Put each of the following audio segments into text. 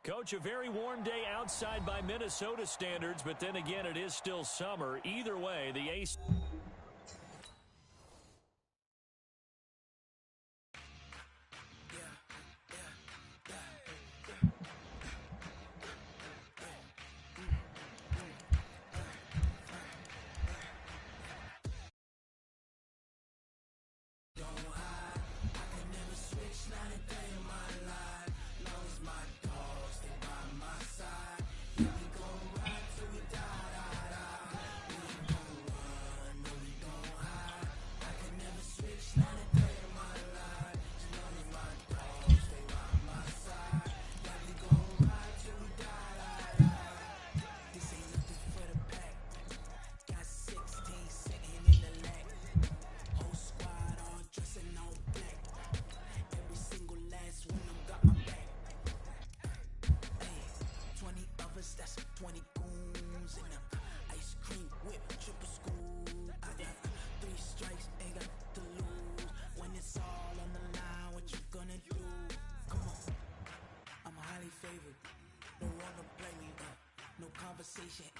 Coach, a very warm day outside by Minnesota standards, but then again, it is still summer. Either way, the Ace...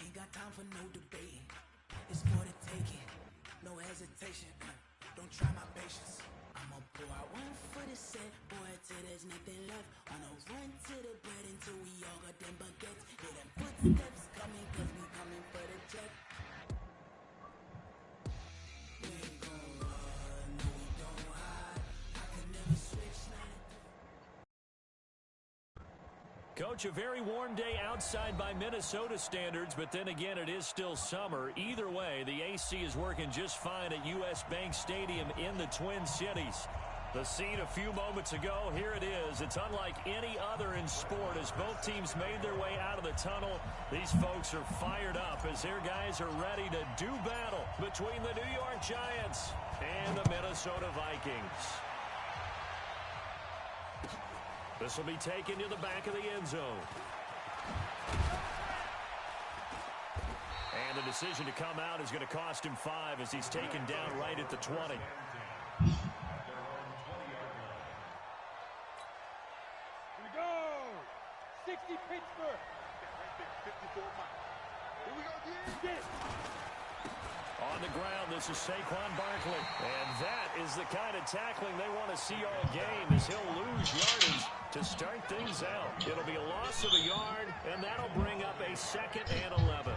Ain't got time for no debating. It's for the taking, no hesitation. Don't try my patience. I'ma pour out one for the set, boy, till there's nothing left. On a run to the bread until we all got them baguettes. Hear them footsteps coming, cause we coming for the check. We ain't gon' run, no we don't hide. I can never switch now. Coach, a very warm day outside by Minnesota standards, but then again, it is still summer. Either way, the AC is working just fine at U.S. Bank Stadium in the Twin Cities. The scene a few moments ago, here it is. It's unlike any other in sport as both teams made their way out of the tunnel. These folks are fired up as their guys are ready to do battle between the New York Giants and the Minnesota Vikings. This will be taken to the back of the end zone. And the decision to come out is going to cost him 5 as he's taken down right at the 20. Here we go. 60 Pittsburgh. 54 miles. Here we go again. On the ground, this is Saquon Barkley. And that is the kind of tackling they want to see all game as he'll lose yardage to start things out. It'll be a loss of a yard, and that'll bring up a 2nd and 11.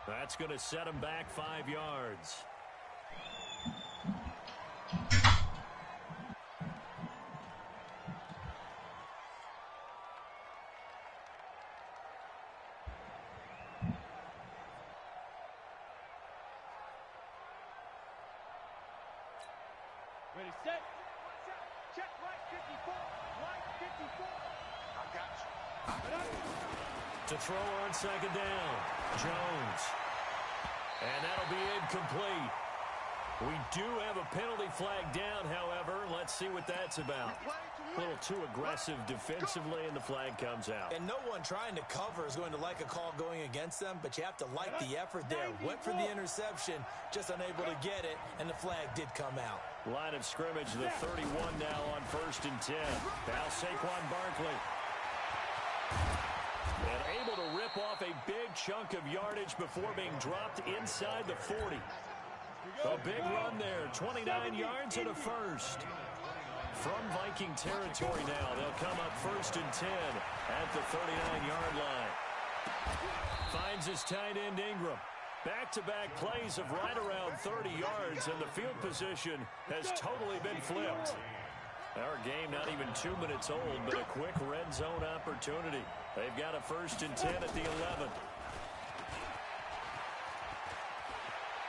That's going to set him back 5 yards. Ready, set. Check right 54. Right 54. I got you. To throw on 2nd down, Jones. And that'll be incomplete. We do have a penalty flag down, however. Let's see what that's about. A little too aggressive defensively, and the flag comes out. And no one trying to cover is going to like a call going against them, but you have to like the effort there. Went for the interception, just unable to get it, and the flag did come out. Line of scrimmage, the 31 now on 1st and 10. Now Saquon Barkley. And able to rip off a big chunk of yardage before being dropped inside the 40. A big run there, 29 yards and a first. From Viking territory now, they'll come up 1st and 10 at the 39-yard line. Finds his tight end Ingram. Back-to-back plays of right around 30 yards, and the field position has totally been flipped. Our game not even 2 minutes old, but a quick red zone opportunity. They've got a 1st and 10 at the 11.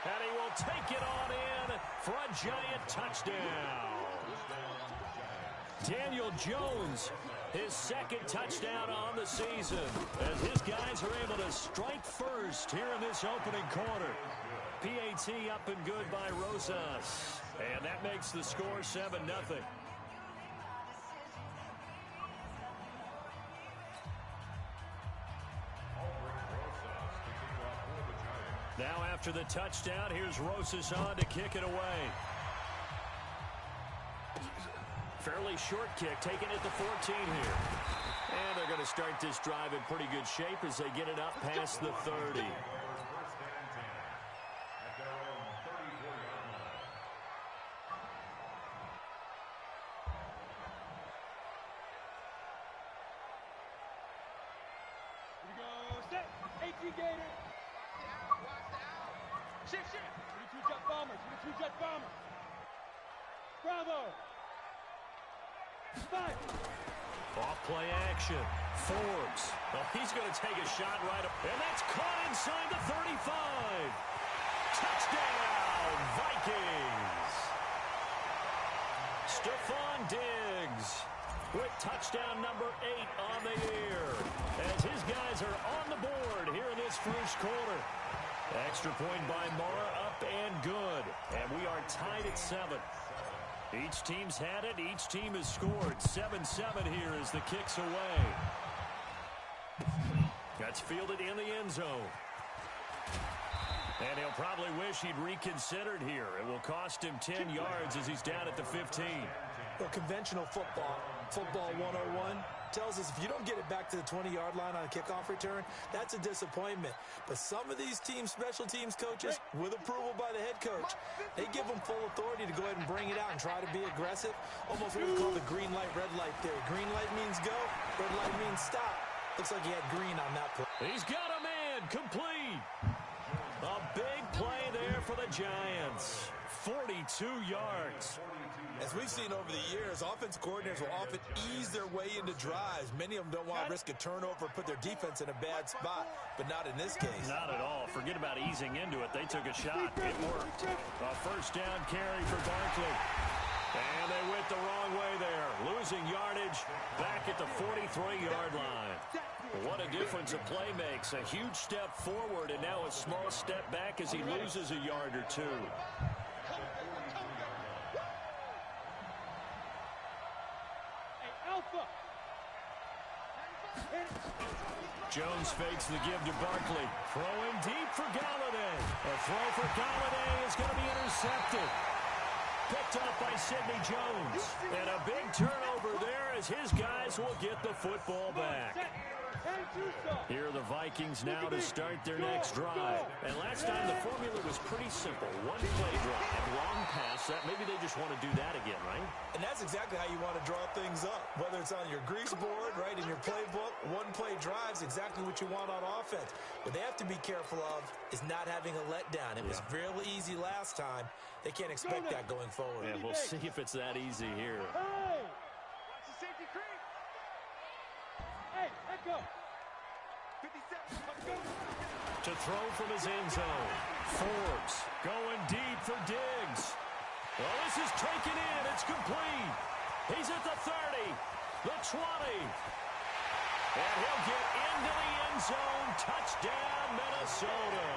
And he will take it on in for a Giant touchdown. Daniel Jones, his second touchdown on the season, as his guys are able to strike first here in this opening quarter. PAT up and good by Rosas, and that makes the score 7-0. Now after the touchdown, here's Rosas on to kick it away. Fairly short kick, taken at the 14 here. And they're going to start this drive in pretty good shape as they get it up past the 30. Bravo! Off-play action. Forbes. Well, he's going to take a shot right up. And that's caught inside the 35. Touchdown, Vikings. Stephon Diggs with touchdown number 8 on the year, as his guys are on the board here in this first quarter. Extra point by Marr, up and good. And we are tied at 7. Each team's had it. Each team has scored. 7-7 here as the kick's away. That's fielded in the end zone. And he'll probably wish he'd reconsidered here. It will cost him 10 yards as he's down at the 15. Well, conventional football 101, tells us if you don't get it back to the 20-yard line on a kickoff return, that's a disappointment. But some of these teams, special teams coaches, with approval by the head coach, they give them full authority to go ahead and bring it out and try to be aggressive. Almost what we call the green light, red light theory. Green light means go, red light means stop. Looks like he had green on that play. He's got a man, complete. A big play there for the Giants. 42 yards. As we've seen over the years, offense coordinators will often ease their way into drives. Many of them don't want to risk a turnover, put their defense in a bad spot, but not in this case. Not at all. Forget about easing into it. They took a shot. It worked. A first down carry for Barkley. And they went the wrong way there. Losing yardage back at the 43-yard line. What a difference a play makes. A huge step forward and now a small step back as he loses a yard or two. Jones fakes the give to Barkley. Throwing deep for Galladay. A throw for Galladay is going to be intercepted. Picked up by Sidney Jones. And a big turnover there as his guys will get the football back. Here are the Vikings now to start their next drive. And last time the formula was pretty simple. One play drive, long pass. That maybe they just want to do that again, right? And that's exactly how you want to draw things up. Whether it's on your grease board, right, in your playbook, one play drives exactly what you want on offense. What they have to be careful of is not having a letdown. It was real easy last time. They can't expect that going forward. And we'll see if it's that easy here. Hey! Watch the safety creep! Hey, let go! 57, let's go! To throw from his end zone. Forbes going deep for Diggs. Well, this is taken in. It's complete. He's at the 30, the 20. And he'll get into the end zone. Touchdown, Minnesota.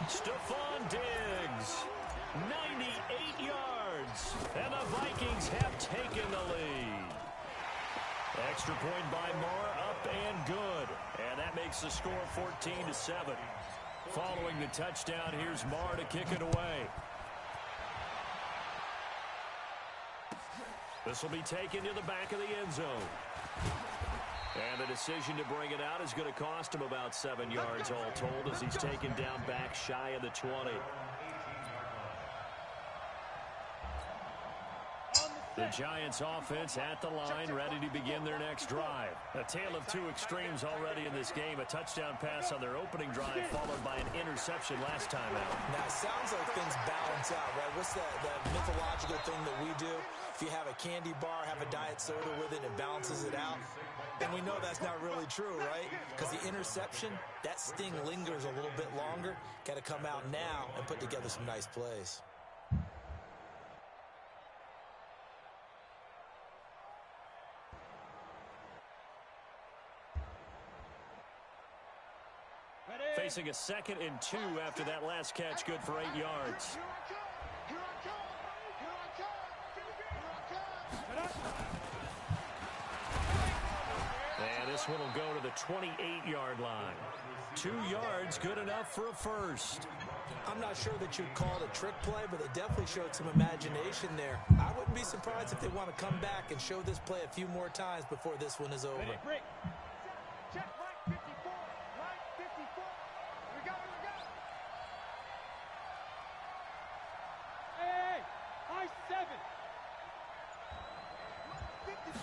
Stephon Diggs. 98 yards. And the Vikings have taken the lead. Extra point by Marr, up and good. And that makes the score 14-7. Following the touchdown, here's Marr to kick it away. This will be taken to the back of the end zone. And the decision to bring it out is going to cost him about 7 yards all told as he's taken down back shy of the 20. The Giants offense at the line, ready to begin their next drive. A tale of two extremes already in this game. A touchdown pass on their opening drive, followed by an interception last time out. Now, it sounds like things balance out, right? What's that mythological thing that we do? If you have a candy bar, have a diet soda with it, it balances it out. And we know that's not really true, right? Because the interception, that sting lingers a little bit longer. Got to come out now and put together some nice plays. facing a 2nd and 2 after that last catch, good for 8 yards. And this one will go to the 28-yard line. 2 yards, good enough for a first. I'm not sure that you'd call it a trick play, but they definitely showed some imagination there. I wouldn't be surprised if they want to come back and show this play a few more times before this one is over. Break. Check right 54. Right 54. We go. Hey, I-7.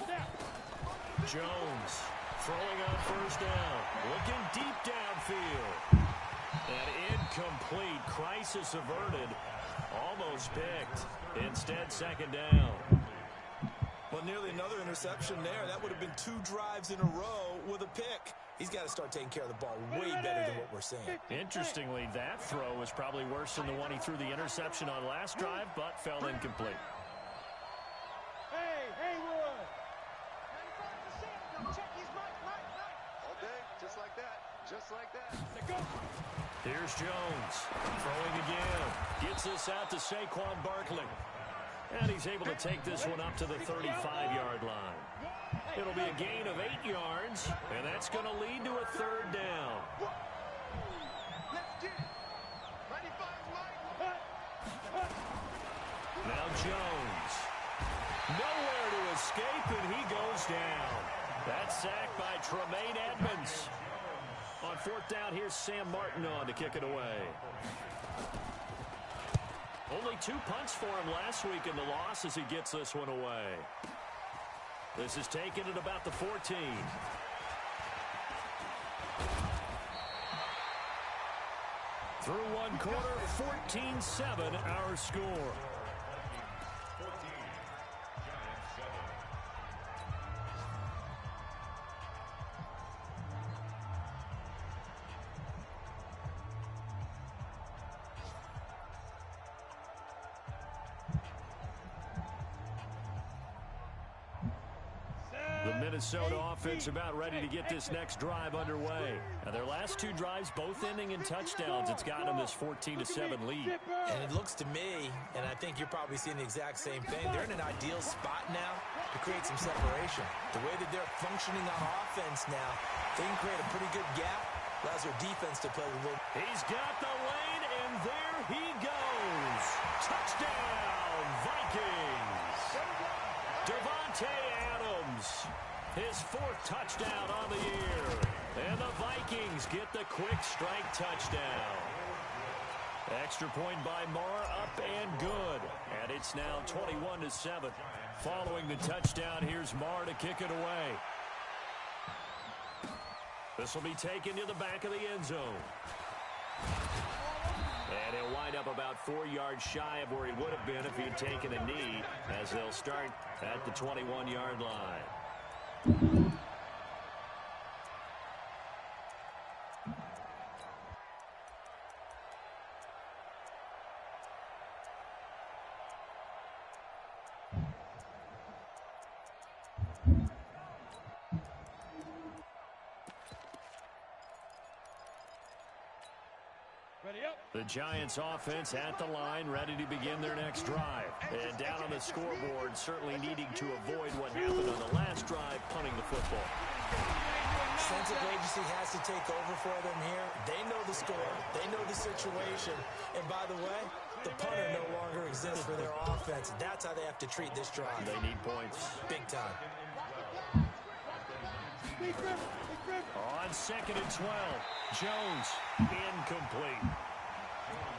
Snap. Jones throwing on first down. Looking deep downfield. And incomplete. Crisis averted. Almost picked. Instead, 2nd down. Well, nearly another interception there. That would have been 2 drives in a row with a pick. He's got to start taking care of the ball way better than what we're seeing. Interestingly, that throw was probably worse than the one he threw the interception on last drive, but fell incomplete. Hey, Haywood. Check his right. All day, just like that. Just like that. Let's go. Here's Jones throwing again. Gets this out to Saquon Barkley. And he's able to take this one up to the 35-yard line. It'll be a gain of 8 yards, and that's going to lead to a 3rd down. Let's get it. 95's Mike. Now Jones. Nowhere to escape, and he goes down. That's sacked by Tremaine Edmonds. On 4th down, here's Sam Martin on to kick it away. Only 2 punts for him last week in the loss as he gets this one away. This is taken at about the 14. Through 1 quarter, 14-7 our score. Minnesota offense about ready to get this next drive underway. Now, their last 2 drives both ending in touchdowns. It's got them this 14-7 lead. And it looks to me, and I think you're probably seeing the exact same thing, they're in an ideal spot now to create some separation. The way that they're functioning on offense now, they can create a pretty good gap. Allows their defense to play a little. He's got the lane, and there he goes. Touchdown, Vikings. Devontae Adams. His 4th touchdown on the year. And the Vikings get the quick strike touchdown. Extra point by Marr, up and good. And it's now 21-7. Following the touchdown, here's Marr to kick it away. This will be taken to the back of the end zone. And he'll wind up about 4 yards shy of where he would have been if he had taken a knee, as they'll start at the 21-yard line. The Giants offense at the line, ready to begin their next drive. And down on the scoreboard, certainly needing to avoid what happened on the last drive, punting the football. Sense of agency has to take over for them here. They know the score. They know the situation. And by the way, the punter no longer exists for their offense. That's how they have to treat this drive. They need points. Big time. On 2nd and 12, Jones incomplete.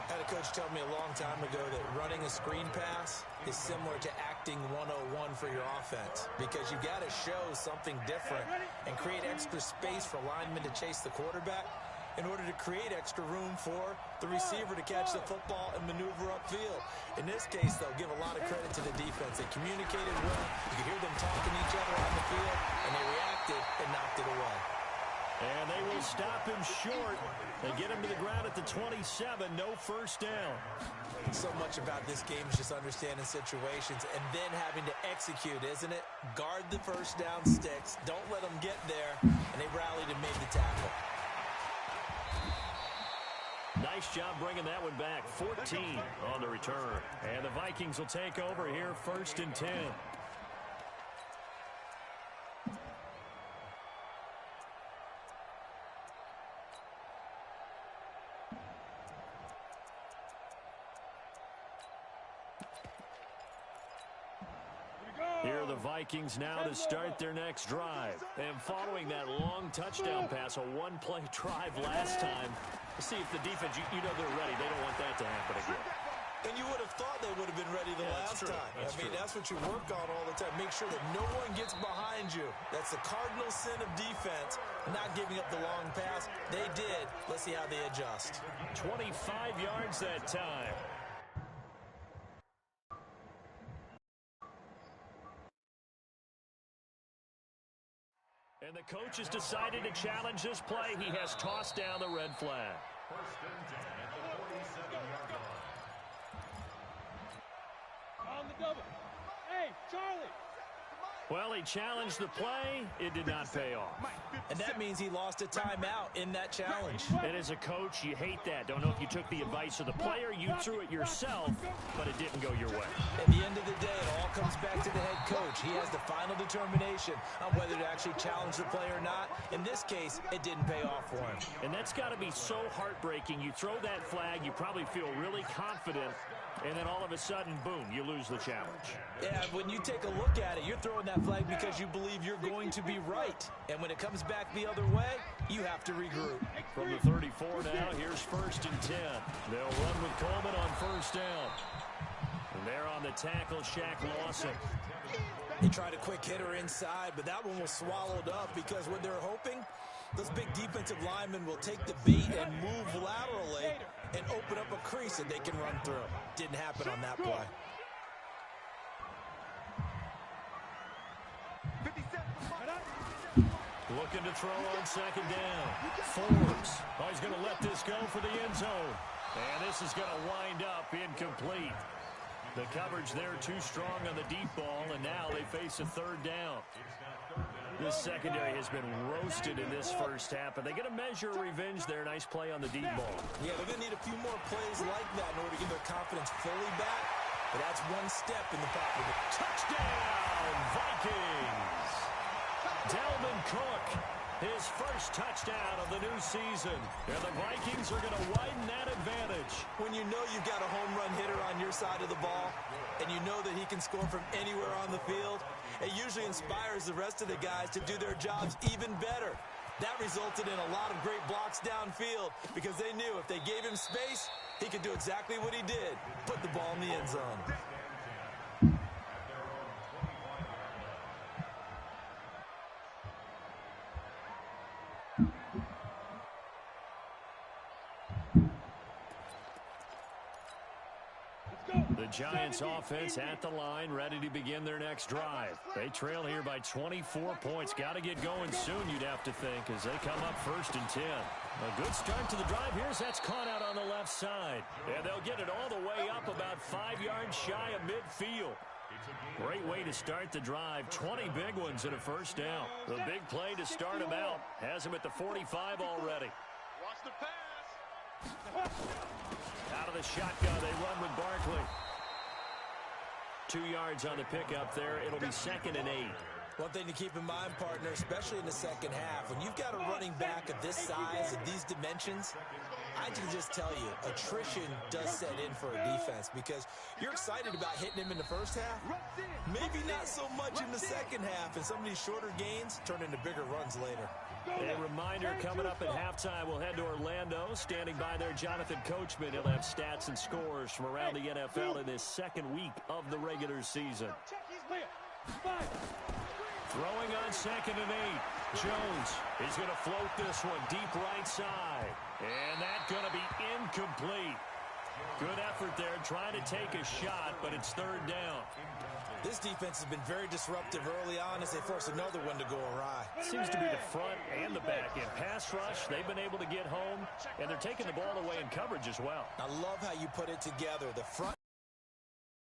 I had a coach tell me a long time ago that running a screen pass is similar to acting 101 for your offense, because you got to show something different and create extra space for linemen to chase the quarterback in order to create extra room for the receiver to catch the football and maneuver upfield. In this case, they'll give a lot of credit to the defense. They communicated well. You could hear them talking to each other on the field, and they reacted and knocked it away. And they will stop him short. They get him to the ground at the 27, no first down. So much about this game is just understanding situations and then having to execute, isn't it? Guard the first down sticks. Don't let them get there. And they rallied and made the tackle. Nice job bringing that one back. 14 on the return. And the Vikings will take over here, 1st and 10. Here are the Vikings now to start their next drive. And following that long touchdown pass, a one-play drive last time, see if the defense, you know they're ready. They don't want that to happen again. And you would have thought they would have been ready the last time. That's what you work on all the time. Make sure that no one gets behind you. That's the cardinal sin of defense, not giving up the long pass. They did. Let's see how they adjust. 25 yards that time. And the coach has decided to challenge this play. He has tossed down the red flag. On the double. Hey, Charlie. Well, he challenged the play. It did not pay off. And that means he lost a timeout in that challenge. And as a coach, you hate that. Don't know if you took the advice of the player, you threw it yourself, but it didn't go your way. At the end of the day, it all comes back to the head coach. He has the final determination on whether to actually challenge the play or not. In this case, it didn't pay off for him. And that's got to be so heartbreaking. You throw that flag, you probably feel really confident, and then all of a sudden, boom, you lose the challenge. Yeah, when you take a look at it, you're throwing that flag because you believe you're going to be right. And when it comes back the other way, you have to regroup. From the 34 now, here's 1st and 10. They'll run with Coleman on 1st down. And they're on the tackle, Shaq Lawson. He tried a quick hitter inside, but that one was swallowed up because what they're hoping, those big defensive linemen will take the bait and move laterally and open up a crease that they can run through. Didn't happen on that play. Looking to throw on 2nd down. Forbes. Oh, he's going to let this go for the end zone. And this is going to wind up incomplete. The coverage there too strong on the deep ball, and now they face a 3rd down. This secondary has been roasted in this first half, and they get a measure of revenge there. Nice play on the deep ball. Yeah, they're going to need a few more plays like that in order to get their confidence fully back. But that's one step in the proper direction. Touchdown, Vikings! Dalvin Cook, his first touchdown of the new season. And the Vikings are going to widen that advantage. When you know you've got a home run hitter on your side of the ball, and you know that he can score from anywhere on the field, it usually inspires the rest of the guys to do their jobs even better. That resulted in a lot of great blocks downfield because they knew if they gave him space, he could do exactly what he did, put the ball in the end zone. The Giants offense at the line, ready to begin their next drive. They trail here by 24 points. Got to get going soon, you'd have to think, as they come up 1st and 10. A good start to the drive here as that's caught out on the left side. And they'll get it all the way up about 5 yards shy of midfield. Great way to start the drive. 20 big ones and a 1st down. The big play to start him out. Has him at the 45 already. Watch the pass. Out of the shotgun, they run with Barkley. 2 yards on the pickup there. It'll be 2nd and 8. One thing to keep in mind, partner, especially in the second half, when you've got a running back of this size and these dimensions, I can just tell you, attrition does set in for a defense because you're excited about hitting him in the first half. Maybe not so much in the second half, and some of these shorter gains turn into bigger runs later. A reminder, coming up at halftime, we'll head to Orlando. Standing by there, Jonathan Coachman. He'll have stats and scores from around the NFL in this second week of the regular season. Throwing on 2nd and 8. Jones is going to float this one deep right side. And that's going to be incomplete. Good effort there, trying to take a shot, but it's 3rd down. This defense has been very disruptive early on as they force another one to go awry. Seems to be the front and the back end. Pass rush, they've been able to get home, and they're taking the ball away in coverage as well. I love how you put it together. The front,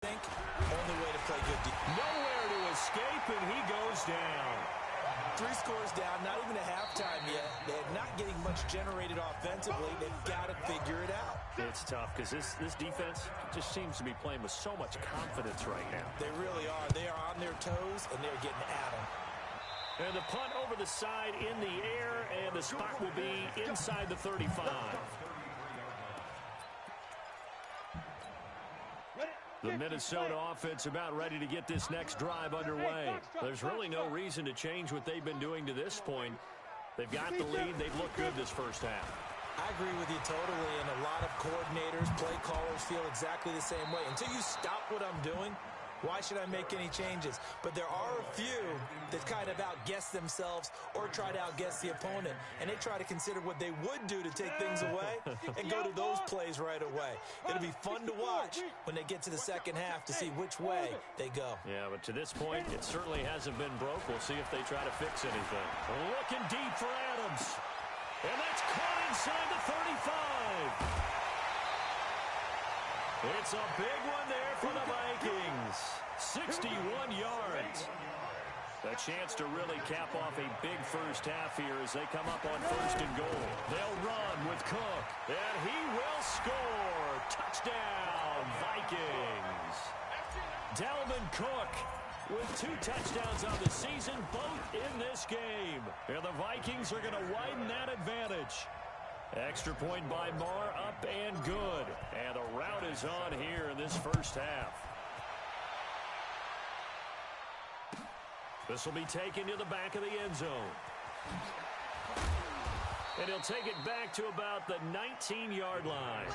I think, only way to play good defense. Nowhere to escape, and he goes down. 3 scores down, not even a halftime yet. They're not getting much generated offensively. They've got to figure it out. It's tough because this defense just seems to be playing with so much confidence right now. They really are. They are on their toes, and they're getting at them. And the punt over the side in the air, and the spot will be inside the 35. The Minnesota offense about ready to get this next drive underway. There's really no reason to change what they've been doing to this point. They've got the lead. They've looked good this first half. I agree with you totally, and a lot of coordinators, play callers feel exactly the same way. Until you stop what I'm doing, why should I make any changes? But there are a few that kind of outguess themselves or try to outguess the opponent, and they try to consider what they would do to take things away and go to those plays right away. It'll be fun to watch when they get to the second half to see which way they go. Yeah, but to this point, it certainly hasn't been broke. We'll see if they try to fix anything. Looking deep for Adams. And that's caught inside the 35. It's a big one there for the Vikings. 61 yards. A chance to really cap off a big first half here as they come up on 1st and goal. They'll run with Cook, and he will score. Touchdown, Vikings. Dalvin Cook with 2 touchdowns on the season, both in this game. And the Vikings are going to widen that advantage. Extra point by Marr, up and good. And the route is on here in this first half. This will be taken to the back of the end zone. And he'll take it back to about the 19-yard line.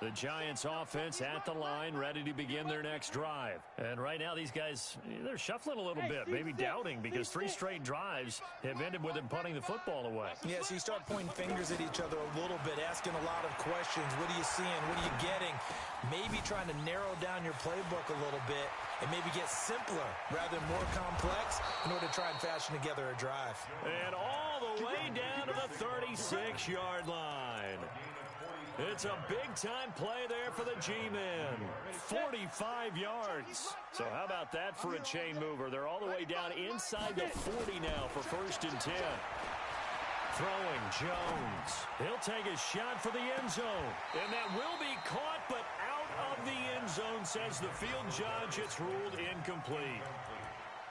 The Giants offense at the line, ready to begin their next drive. And right now, these guys, they're shuffling a little bit, maybe doubting, because 3 straight drives have ended with them punting the football away. Yeah, so you start pointing fingers at each other a little bit, asking a lot of questions. What are you seeing? What are you getting? Maybe trying to narrow down your playbook a little bit and maybe get simpler rather than more complex in order to try and fashion together a drive. And all the way down to the 36-yard line. It's a big-time play there for the G-men. 45 yards. So how about that for a chain mover? They're all the way down inside the 40 now for 1st and 10. Throwing Jones. He'll take a shot for the end zone. And that will be caught, but out of the end zone, says the field judge. It's ruled incomplete.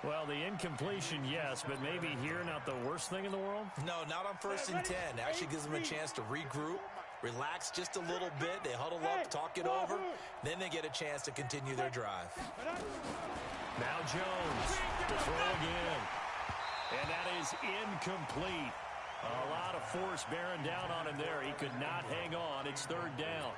Well, the incompletion, yes, but maybe here not the worst thing in the world? No, not on 1st and 10. Actually gives them a chance to regroup, relax just a little bit. They huddle up, talk it over. Then they get a chance to continue their drive. Now Jones to throw again. And that is incomplete. A lot of force bearing down on him there. He could not hang on. It's 3rd down.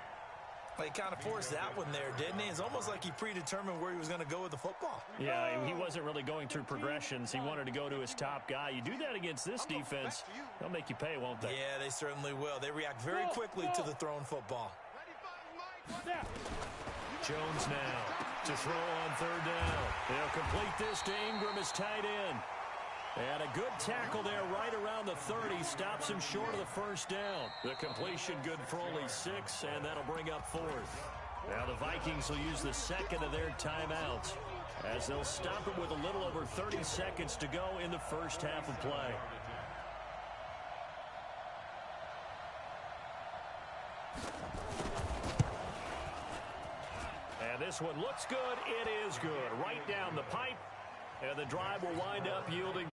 Well, he kind of forced that one there, didn't he? It's almost like he predetermined where he was going to go with the football. Yeah, he wasn't really going through progressions. He wanted to go to his top guy. You do that against this defense, they'll make you pay, won't they? Yeah, they certainly will. They react very quickly to the thrown football. Jones now to throw on 3rd down. They'll complete this to Ingram as tight end. And a good tackle there right around the 30. Stops him short of the 1st down. The completion good for only 6, and that'll bring up 4th. Now the Vikings will use the 2nd of their timeouts as they'll stop it with a little over 30 seconds to go in the first half of play. And this one looks good. It is good. Right down the pipe. And the drive will wind up yielding.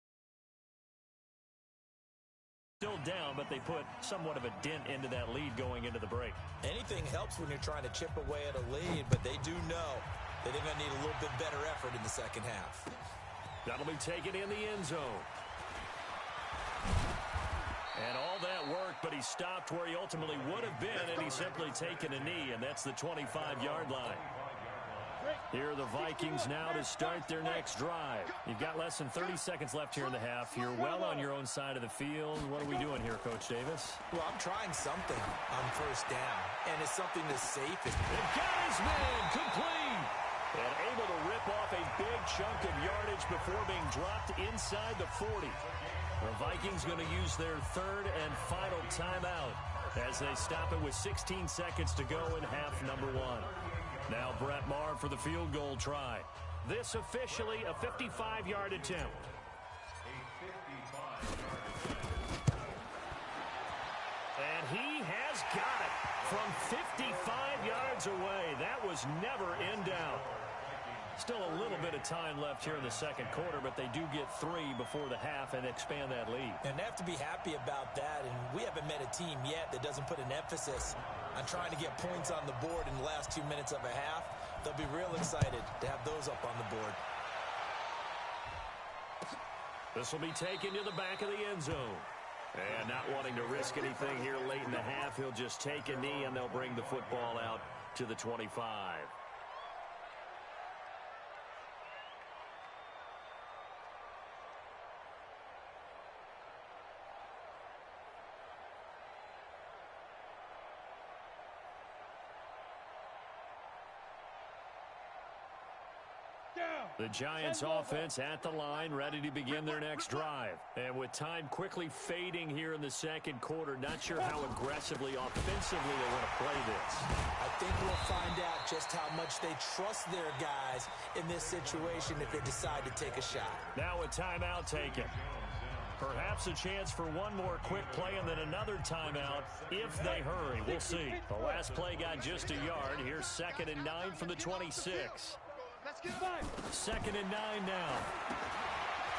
Still down, but they put somewhat of a dent into that lead going into the break. Anything helps when you're trying to chip away at a lead, but they do know that they're going to need a little bit better effort in the second half. That'll be taken in the end zone. And all that work, but he stopped where he ultimately would have been, and he's simply taken a knee, and that's the 25-yard line. Here are the Vikings now to start their next drive. You've got less than 30 seconds left here in the half. You're well on your own side of the field. What are we doing here, Coach Davis? Well, I'm trying something on 1st down, and it's something that's safe. They've got his man complete. And able to rip off a big chunk of yardage before being dropped inside the 40. The Vikings going to use their 3rd and final timeout. as they stop it with 16 seconds to go in half number one. Now Brett Maher for the field goal try. This officially a 55-yard attempt. And he has got it from 55 yards away. That was never in doubt. Still a little bit of time left here in the second quarter, but they do get 3 before the half and expand that lead. And they have to be happy about that, and we haven't met a team yet that doesn't put an emphasis on trying to get points on the board in the last 2 minutes of a half. They'll be real excited to have those up on the board. This will be taken to the back of the end zone. And not wanting to risk anything here late in the half, he'll just take a knee, and they'll bring the football out to the 25. The Giants offense at the line, ready to begin their next drive. And with time quickly fading here in the second quarter, not sure how aggressively, offensively they want to play this. I think we'll find out just how much they trust their guys in this situation if they decide to take a shot. Now a timeout taken. Perhaps a chance for one more quick play and then another timeout if they hurry. We'll see. The last play got just a yard. Here's 2nd and 9 from the 26. Second and 9 now.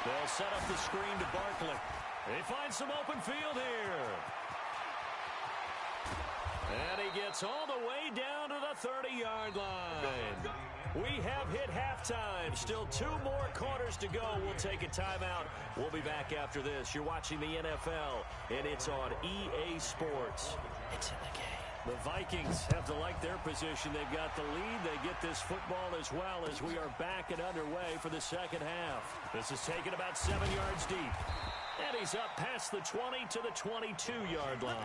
They'll set up the screen to Barkley. They find some open field here. And he gets all the way down to the 30-yard line. We have hit halftime. Still 2 more quarters to go. We'll take a timeout. We'll be back after this. You're watching the NFL, and it's on EA Sports. It's in the game. The Vikings have to like their position. They've got the lead. They get this football as well as we are back and underway for the second half. This is taken about 7 yards deep. And he's up past the 20 to the 22-yard line.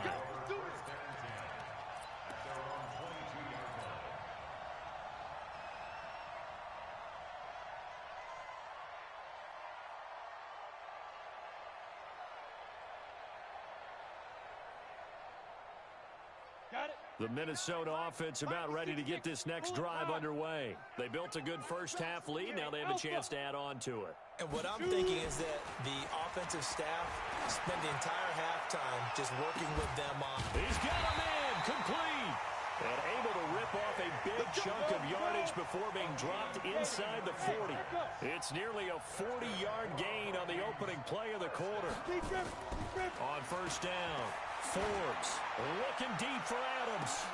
The Minnesota offense about ready to get this next drive underway. They built a good first half lead. Now they have a chance to add on to it. And what I'm thinking is that the offensive staff spent the entire halftime just working with them on. He's got a man complete. And able to rip off a big chunk of yardage before being dropped inside the 40. It's nearly a 40-yard gain on the opening play of the quarter. On first down, Forbes looking deep for Adams.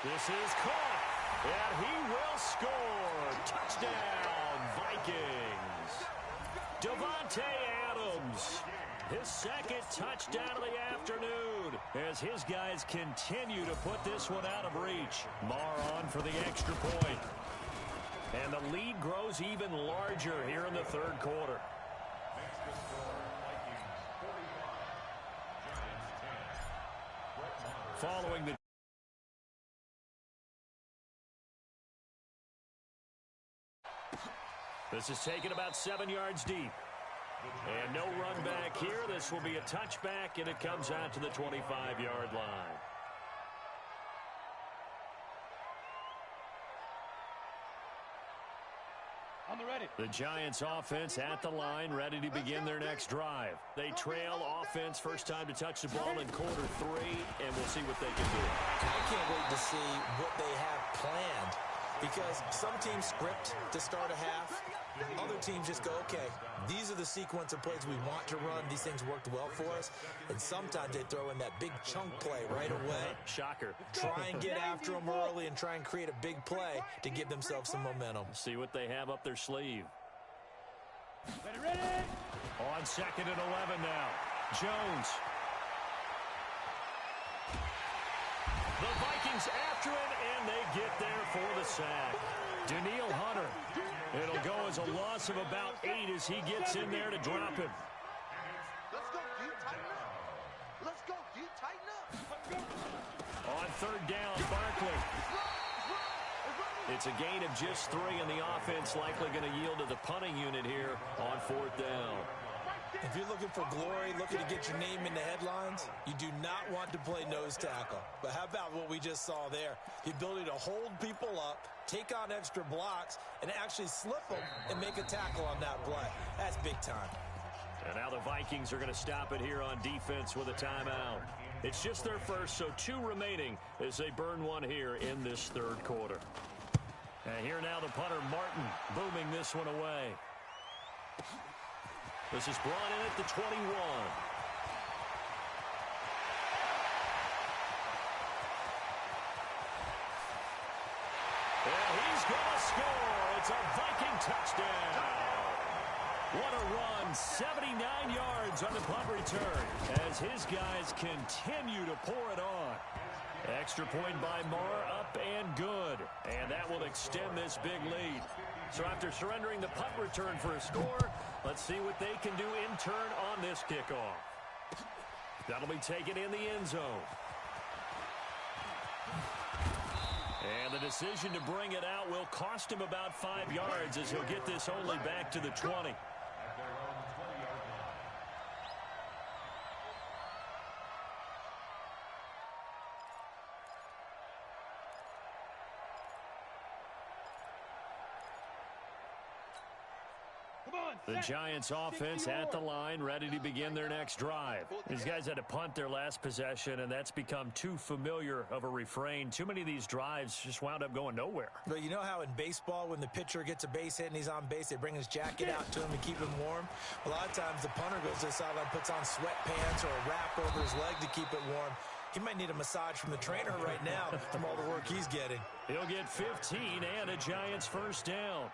This is caught, and he will score. Touchdown, Vikings. Davante Adams. His second touchdown of the afternoon as his guys continue to put this one out of reach. Maher on for the extra point. And the lead grows even larger here in the third quarter. Following the This is taken about 7 yards deep. And no run back here. This will be a touchback, and it comes out to the 25-yard line. On the ready. The Giants offense at the line, ready to begin their next drive. They trail offense, first time to touch the ball in quarter 3, and we'll see what they can do. I can't wait to see what they have planned, because some teams script to start a half. Other teams just go, okay, these are the sequence of plays we want to run. These things worked well for us. And sometimes they throw in that big chunk play right away. Shocker. Try and get after them early and try and create a big play to give themselves some momentum. See what they have up their sleeve. Ready. On 2nd and 11 now. Jones. The Vikings after him, and they get there for the sack. Danielle Hunter. It'll go as a loss of about 8 as he gets in there to drop him. Let's go, you tighten up. Let's go, you tighten up. On third down, Barkley. It's a gain of just 3, and the offense likely going to yield to the punting unit here on 4th down. If you're looking for glory, looking to get your name in the headlines, you do not want to play nose tackle. But how about what we just saw there? The ability to hold people up, take on extra blocks, and actually slip them and make a tackle on that play. That's big time. And now the Vikings are going to stop it here on defense with a timeout. It's just their first, so 2 remaining as they burn one here in this third quarter. And here now the punter, Martin, booming this one away. This is brought in at the 21. And he's going to score. It's a Viking touchdown. What a run, 79 yards on the punt return as his guys continue to pour it on. Extra point by Marr, up and good. And that will extend this big lead. So after surrendering the punt return for a score, let's see what they can do in turn on this kickoff. That'll be taken in the end zone. And the decision to bring it out will cost him about 5 yards as he'll get this only back to the 20. The Giants offense at the line, ready to begin their next drive. These guys had to punt their last possession, and that's become too familiar of a refrain. Too many of these drives just wound up going nowhere. But you know how in baseball, when the pitcher gets a base hit and he's on base, they bring his jacket out to him to keep him warm? A lot of times the punter goes to the sideline, puts on sweatpants or a wrap over his leg to keep it warm. He might need a massage from the trainer right now from all the work he's getting. He'll get 15 and a Giants first down.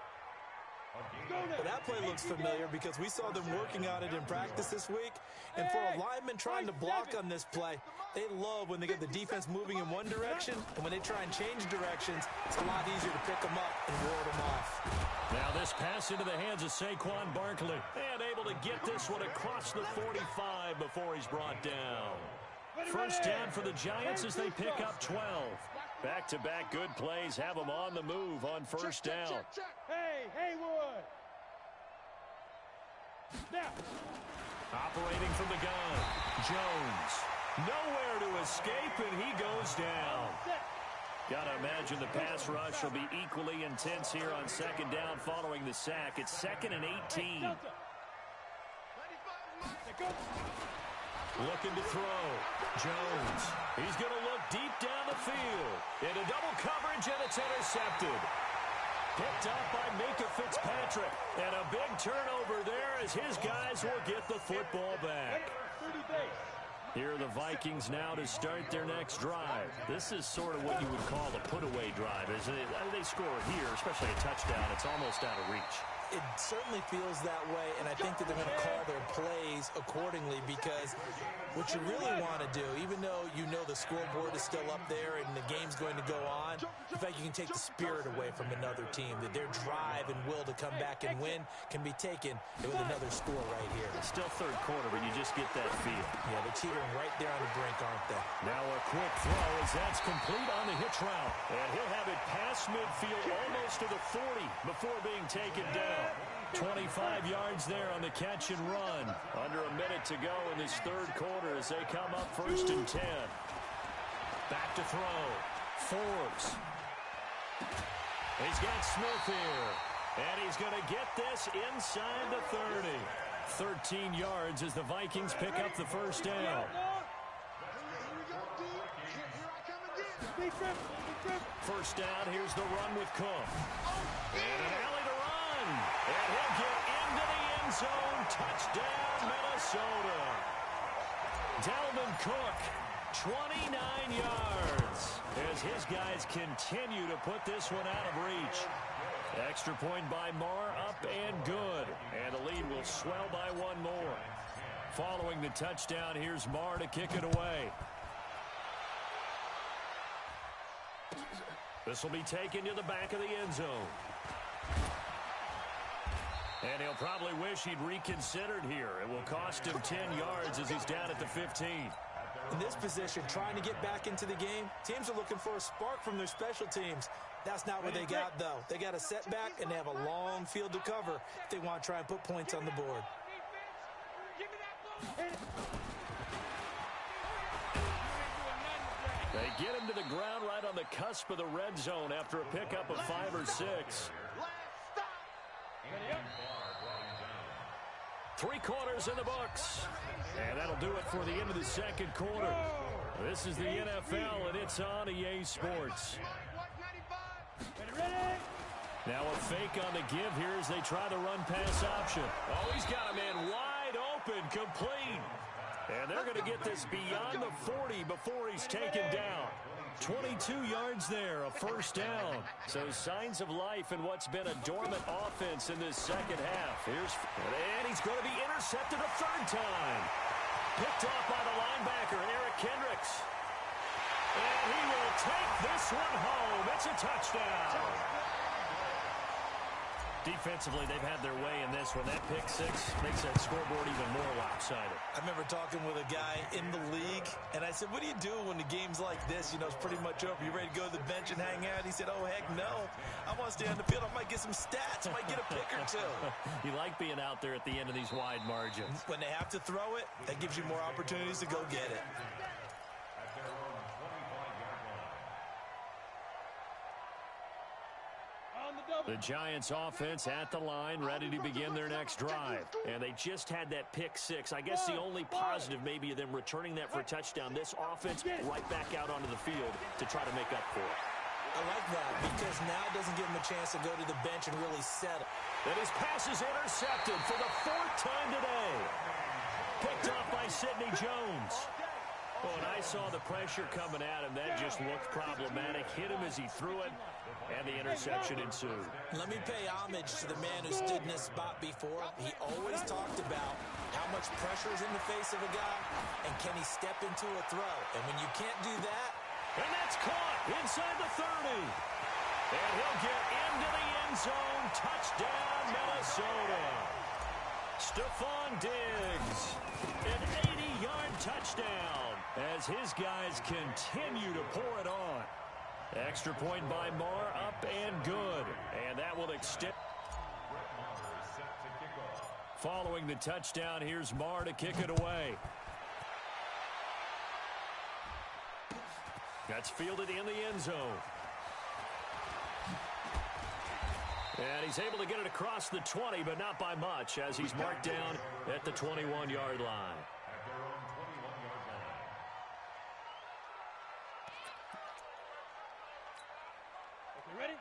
But that play looks familiar because we saw them working on it in practice this week. And for a lineman trying to block on this play, they love when they get the defense moving in one direction, and when they try and change directions, it's a lot easier to pick them up and ward them off. Now this pass into the hands of Saquon Barkley. And able to get this one across the 45 before he's brought down. First down for the Giants as they pick up 12. Back-to-back good plays have them on the move on first down. Hey, Haywood! Now. Operating from the gun, Jones. Nowhere to escape, and he goes down. Gotta imagine the pass rush will be equally intense here on second down following the sack. It's 2nd and 18. Looking to throw. Jones. He's going to look deep down the field. Into double coverage, and it's intercepted. Picked up by Minka Fitzpatrick. And a big turnover there as his guys will get the football back. Here are the Vikings now to start their next drive. This is sort of what you would call a put-away drive, isn't it? They score here, especially a touchdown. It's almost out of reach. It certainly feels that way, and I think that they're going to call their plays accordingly because what you really want to do, even though you know the scoreboard is still up there and the game's going to go on, in fact, you can take the spirit away from another team, that their drive and will to come back and win can be taken with another score right here. It's still third quarter, but you just get that feel. Yeah, they're teetering right there on the brink, aren't they? Now a quick throw as that's complete on the hitch route. And he'll have it past midfield almost to the 40 before being taken down. 25 yards there on the catch and run. Under a minute to go in this third quarter as they come up 1st and 10. Back to throw. Forbes. He's got Smith here. And he's going to get this inside the 30. 13 yards as the Vikings pick up the first down. First down, here's the run with Cook. And an alley to run. And he'll get into the end zone. Touchdown, Minnesota. Dalvin Cook, 29 yards. As his guys continue to put this one out of reach. Extra point by Marr, up and good. And the lead will swell by one more. Following the touchdown, here's Marr to kick it away. This will be taken to the back of the end zone. And he'll probably wish he'd reconsidered here. It will cost him 10 yards as he's down at the 15. In this position, trying to get back into the game, teams are looking for a spark from their special teams. That's not what they got, though. They got a setback, and they have a long field to cover if they want to try and put points on the board. They get him to the ground right on the cusp of the red zone after a pickup of 5 or 6. 3 quarters in the books. And that'll do it for the end of the second quarter. This is the NFL, and it's on EA Sports. Now a fake on the give here as they try the run-pass option. Oh, he's got a man wide open, complete. And they're going to get this beyond the 40 before he's taken down. 22 yards there, a first down. So signs of life in what's been a dormant offense in this second half. And he's going to be intercepted a third time. Picked off by the linebacker, Eric Kendricks. And he will take this one home. It's a touchdown. Defensively, they've had their way in this one. That pick six makes that scoreboard even more lopsided. I remember talking with a guy in the league, and I said, what do you do when the game's like this? You know, it's pretty much over. You ready to go to the bench and hang out? He said, oh, heck no. I want to stay on the field. I might get some stats. I might get a pick or two. You like being out there at the end of these wide margins. When they have to throw it, that gives you more opportunities to go get it. The Giants offense at the line, ready to begin their next drive. And they just had that pick six. I guess the only positive maybe of them returning that for a touchdown. This offense right back out onto the field to try to make up for it. I like that because now it doesn't give him a chance to go to the bench and really settle. And his pass is intercepted for the 4th time today. Picked off by Sidney Jones. Oh, and I saw the pressure coming at him. That just looked problematic. Hit him as he threw it, and the interception ensued. Let me pay homage to the man who stood in this spot before. He always talked about how much pressure is in the face of a guy, and can he step into a throw. And when you can't do that... And that's caught inside the 30. And he'll get into the end zone. Touchdown, Minnesota. Stephon Diggs, an 80-yard touchdown as his guys continue to pour it on. Extra point by Marr, up and good. And that will extend. Following the touchdown, here's Marr to kick it away. That's fielded in the end zone. And he's able to get it across the 20, but not by much, as he's marked down at the 21-yard line.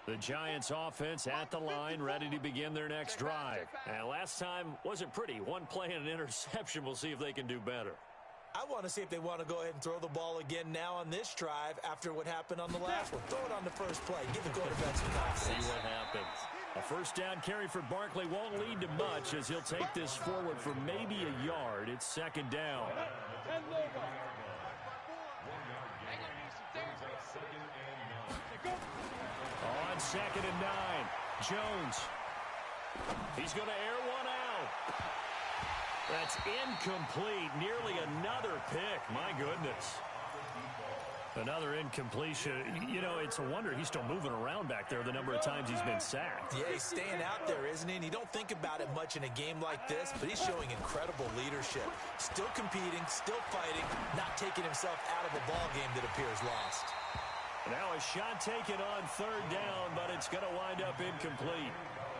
The Giants offense at the line, ready to begin their next drive. And last time wasn't pretty. One play and an interception. We'll see if they can do better. I want to see if they want to go ahead and throw the ball again now on this drive after what happened on the last one. Throw it on the first play. Give the quarterback some confidence. See what happens. A first down carry for Barkley won't lead to much as he'll take this forward for maybe a yard. It's second down. On 2nd and 9, Jones. He's going to air one out. That's incomplete. Nearly another pick. My goodness. Another incompletion. You know, it's a wonder he's still moving around back there the number of times he's been sacked. Yeah, he's staying out there, isn't he? And you don't think about it much in a game like this, but he's showing incredible leadership. Still competing, still fighting, not taking himself out of a ball game that appears lost. Now a shot taken on 3rd down, but it's going to wind up incomplete.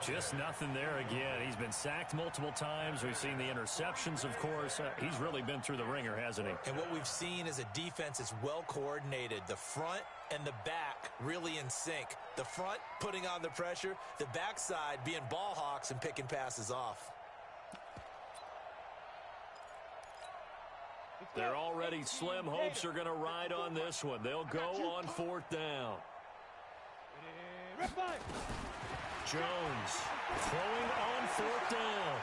Just nothing there again. He's been sacked multiple times. We've seen the interceptions, of course. He's really been through the ringer, hasn't he? And what we've seen is a defense that's well coordinated. The front and the back really in sync. The front putting on the pressure, the backside being ball hawks and picking passes off. Their already slim hopes are going to ride on this one. They'll go on 4th down. Jones throwing on 4th down.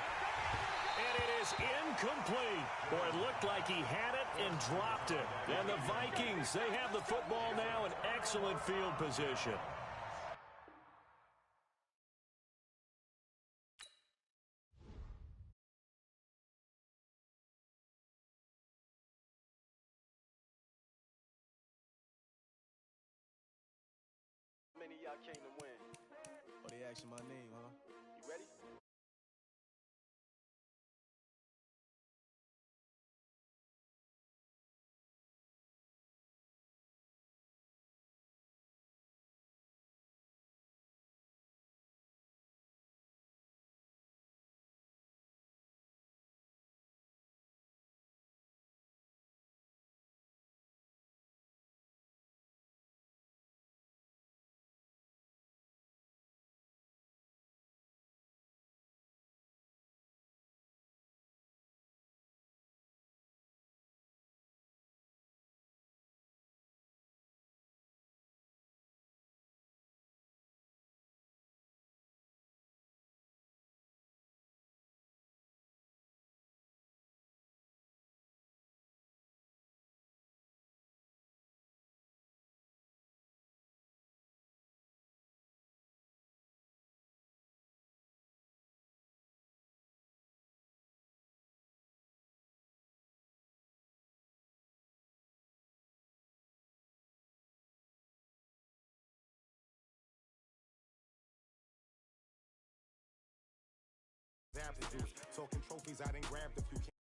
And it is incomplete. Boy, it looked like he had it and dropped it. And the Vikings, they have the football now in excellent field position. How many of y'all came to win? Oh, they asking my name, huh? You ready? the juice. Talking trophies, I didn't grab the few.